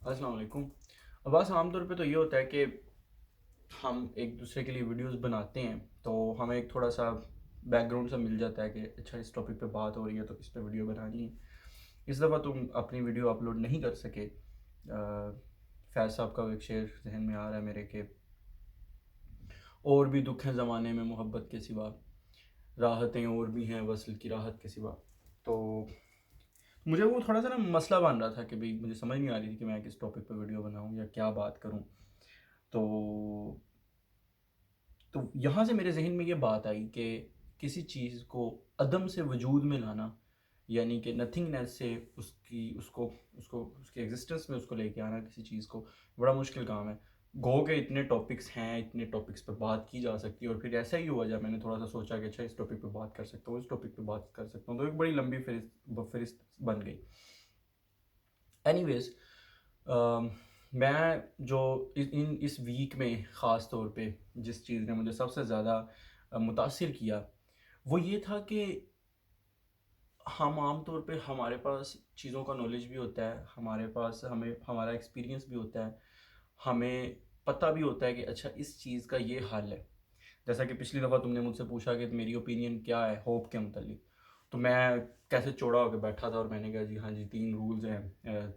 السلام علیکم. بس عام طور پہ تو یہ ہوتا ہے کہ ہم ایک دوسرے کے لیے ویڈیوز بناتے ہیں تو ہمیں ایک تھوڑا سا بیک گراؤنڈ سا مل جاتا ہے کہ اچھا اس ٹاپک پہ بات ہو رہی ہے تو اس پہ ویڈیو بنانی ہے. اس دفعہ تم اپنی ویڈیو اپلوڈ نہیں کر سکے. فیض صاحب کا ایک شعر ذہن میں آ رہا ہے میرے کہ اور بھی دکھ ہیں زمانے میں محبت کے سوا، راحتیں اور بھی ہیں وصل کی راحت کے سوا. تو مجھے وہ تھوڑا سا نا مسئلہ بن رہا تھا کہ بھئی مجھے سمجھ نہیں آ رہی تھی کہ میں کس ٹاپک پہ ویڈیو بناؤں یا کیا بات کروں. تو تو یہاں سے میرے ذہن میں یہ بات آئی کہ کسی چیز کو عدم سے وجود میں لانا، یعنی کہ نتھنگنیس سے اس کے ایگزسٹنس میں اس کو لے کے آنا کسی چیز کو بڑا مشکل کام ہے. گو کہ اتنے ٹاپکس ہیں، اتنے ٹاپکس پہ بات کی جا سکتی ہے، اور پھر ایسا ہی ہوا جب میں نے تھوڑا سا سوچا کہ اچھا اس ٹاپک پہ بات کر سکتا ہوں، اس ٹاپک پہ بات کر سکتا ہوں، تو ایک بڑی لمبی فہرست بن گئی. اینی ویز، میں جو اس ویک میں خاص طور پہ جس چیز نے مجھے سب سے زیادہ متاثر کیا وہ یہ تھا کہ ہم عام طور پہ ہمارے پاس چیزوں کا نالج بھی ہوتا ہے، ہمارے پاس ہمارا ایکسپیرینس بھی ہوتا ہے، ہمیں پتہ بھی ہوتا ہے کہ اچھا اس چیز کا یہ حل ہے. جیسا کہ پچھلی دفعہ تم نے مجھ سے پوچھا کہ میری اوپینین کیا ہے ہوپ کے متعلق، تو میں کیسے چوڑا ہو کے بیٹھا تھا اور میں نے کہا جی ہاں جی 3 رولز ہیں،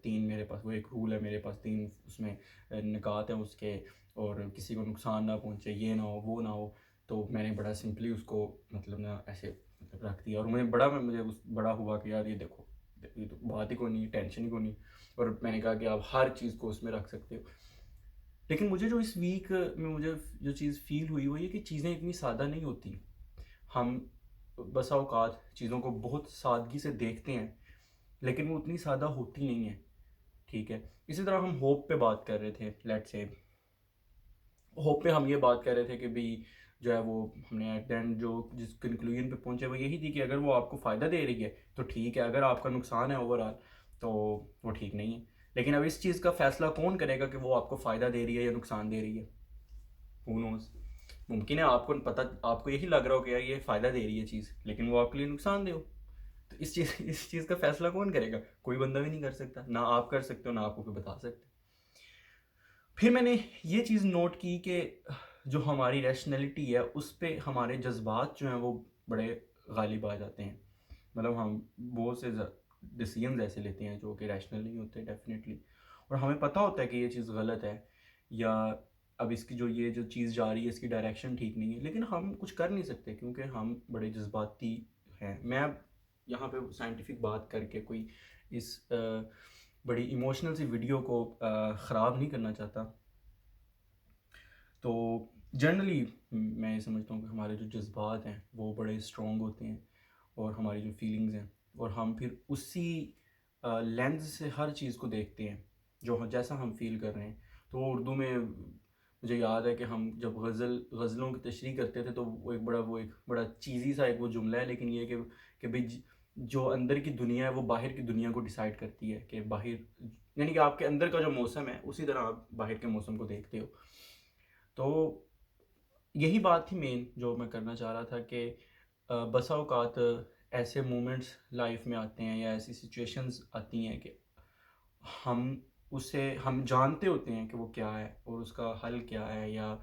3 میرے پاس، وہ ایک رول ہے میرے پاس، 3 اس میں نکات ہیں اس کے، اور کسی کو نقصان نہ پہنچے، یہ نہ ہو وہ نہ ہو. تو میں نے بڑا سمپلی اس کو مطلب نا ایسے رکھ دیا، اور مجھے بڑا ہوا کہ یار یہ دیکھو یہ تو بات ہی کوئی نہیں، ٹینشن ہی کوئی نہیں. اور میں نے کہا کہ آپ ہر چیز کو اس میں رکھ سکتے ہو. لیکن مجھے جو اس ویک میں مجھے جو چیز فیل ہوئی وہ یہ کہ چیزیں اتنی سادہ نہیں ہوتی. ہم بسا اوقات چیزوں کو بہت سادگی سے دیکھتے ہیں لیکن وہ اتنی سادہ ہوتی نہیں ہیں. ٹھیک ہے، اسی طرح ہم ہوپ پہ بات کر رہے تھے. لیٹ سے ہوپ پہ ہم یہ بات کر رہے تھے کہ بھئی جو ہے وہ ہم نے ایٹ دا اینڈ جو جس کنکلوژن پہ پہنچے وہ یہی تھی کہ اگر وہ آپ کو فائدہ دے رہی ہے تو ٹھیک ہے، اگر آپ کا نقصان ہے اوور آل تو وہ ٹھیک نہیں ہے. لیکن اب اس چیز کا فیصلہ کون کرے گا کہ وہ آپ کو فائدہ دے رہی ہے یا نقصان دے رہی ہے؟ ہو نوز. ممکن ہے آپ کو پتہ، آپ کو یہی لگ رہا ہو کہ یار یہ فائدہ دے رہی ہے چیز، لیکن وہ آپ کے لیے نقصان دے ہو. تو اس چیز کا فیصلہ کون کرے گا؟ کوئی بندہ بھی نہیں کر سکتا، نہ آپ کر سکتے ہو نہ آپ کو کوئی بتا سکتے. پھر میں نے یہ چیز نوٹ کی کہ جو ہماری ریشنلٹی ہے اس پہ ہمارے جذبات جو ہیں وہ بڑے غالب آ جاتے ہیں. مطلب ہم بہت سے ڈیسیژنز ایسے لیتے ہیں جو کہ ریشنل نہیں ہوتے ڈیفینیٹلی، اور ہمیں پتہ ہوتا ہے کہ یہ چیز غلط ہے یا اب اس کی یہ جو چیز جا رہی ہے اس کی ڈائریکشن ٹھیک نہیں ہے، لیکن ہم کچھ کر نہیں سکتے کیونکہ ہم بڑے جذباتی ہیں. میں اب یہاں پہ سائنٹیفک بات کر کے کوئی اس بڑی ایموشنل سی ویڈیو کو خراب نہیں کرنا چاہتا. تو جنرلی میں یہ سمجھتا ہوں کہ ہمارے جو جذبات ہیں وہ بڑے اسٹرانگ ہوتے ہیں، اور ہماری جو فیلنگز ہیں، اور ہم پھر اسی لینز سے ہر چیز کو دیکھتے ہیں جو جیسا ہم فیل کر رہے ہیں. تو اردو میں مجھے یاد ہے کہ ہم جب غزلوں کی تشریح کرتے تھے تو وہ ایک بڑا چیزی سا ایک وہ جملہ ہے، لیکن یہ کہ بھئی جو اندر کی دنیا ہے وہ باہر کی دنیا کو ڈیسائیڈ کرتی ہے کہ باہر، یعنی کہ آپ کے اندر کا جو موسم ہے اسی طرح آپ باہر کے موسم کو دیکھتے ہو. تو یہی بات تھی مین جو میں کرنا چاہ رہا تھا کہ بسا اوقات ایسے مومنٹس لائف میں آتے ہیں یا ایسی سچویشنز آتی ہیں کہ ہم جانتے ہوتے ہیں کہ وہ کیا ہے اور اس کا حل کیا ہے، یا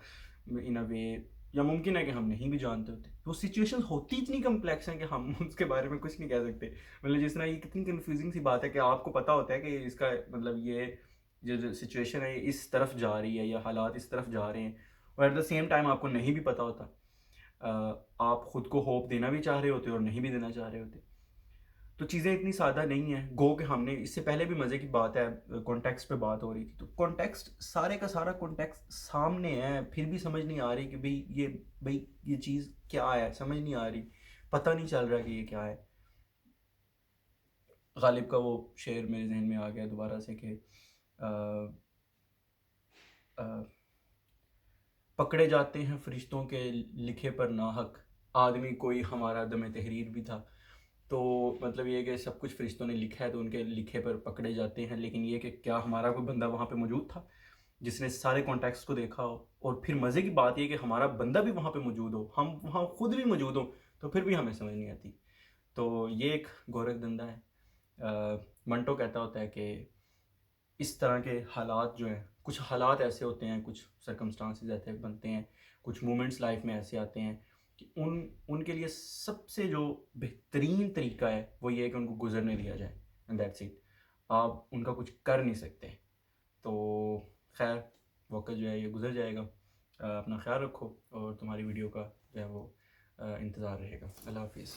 ان اے وے، یا ممکن ہے کہ ہم نہیں بھی جانتے ہوتے. وہ سچویشن ہوتی اتنی کمپلیکس ہیں کہ ہم اس کے بارے میں کچھ نہیں کہہ سکتے. مطلب جس طرح یہ کتنی کنفیوزنگ سی بات ہے کہ آپ کو پتہ ہوتا ہے کہ اس کا مطلب یہ جو سچویشن ہے یہ اس طرف جا رہی ہے یا حالات اس طرف جا رہے ہیں، اور ایٹ دا سیم ٹائم آپ کو نہیں بھی پتہ ہوتا. آپ خود کو ہوپ دینا بھی چاہ رہے ہوتے اور نہیں بھی دینا چاہ رہے ہوتے. تو چیزیں اتنی سادہ نہیں ہیں. گو کہ ہم نے اس سے پہلے بھی مزے کی بات ہے، کانٹیکسٹ پہ بات ہو رہی تھی، تو کانٹیکسٹ سارے کا سارا کانٹیکسٹ سامنے ہے، پھر بھی سمجھ نہیں آ رہی کہ بھئی یہ چیز کیا ہے، سمجھ نہیں آ رہی، پتہ نہیں چل رہا کہ یہ کیا ہے. غالب کا وہ شعر میرے ذہن میں آ گیا دوبارہ سے کہ پکڑے جاتے ہیں فرشتوں کے لکھے پر ناحق، آدمی کوئی ہمارا دم تحریر بھی تھا. تو مطلب یہ کہ سب کچھ فرشتوں نے لکھا ہے تو ان کے لکھے پر پکڑے جاتے ہیں، لیکن یہ کہ کیا ہمارا کوئی بندہ وہاں پہ موجود تھا جس نے سارے کانٹیکٹس کو دیکھا ہو؟ اور پھر مزے کی بات یہ کہ ہمارا بندہ بھی وہاں پہ موجود ہو، ہم وہاں خود بھی موجود ہوں، تو پھر بھی ہمیں سمجھ نہیں آتی. تو یہ ایک گورکھ دندہ ہے. منٹو کہتا ہوتا ہے کہ اس طرح کے حالات جو ہیں، کچھ حالات ایسے ہوتے ہیں، کچھ سرکمسٹانسز ایسے بنتے ہیں، کچھ مومنٹس لائف میں ایسے آتے ہیں کہ ان کے لیے سب سے جو بہترین طریقہ ہے وہ یہ ہے کہ ان کو گزرنے دیا جائے، اینڈ دیٹس اٹ. آپ ان کا کچھ کر نہیں سکتے. تو خیر، وقت جو ہے یہ گزر جائے گا. اپنا خیال رکھو، اور تمہاری ویڈیو کا جو ہے وہ انتظار رہے گا. اللہ حافظ.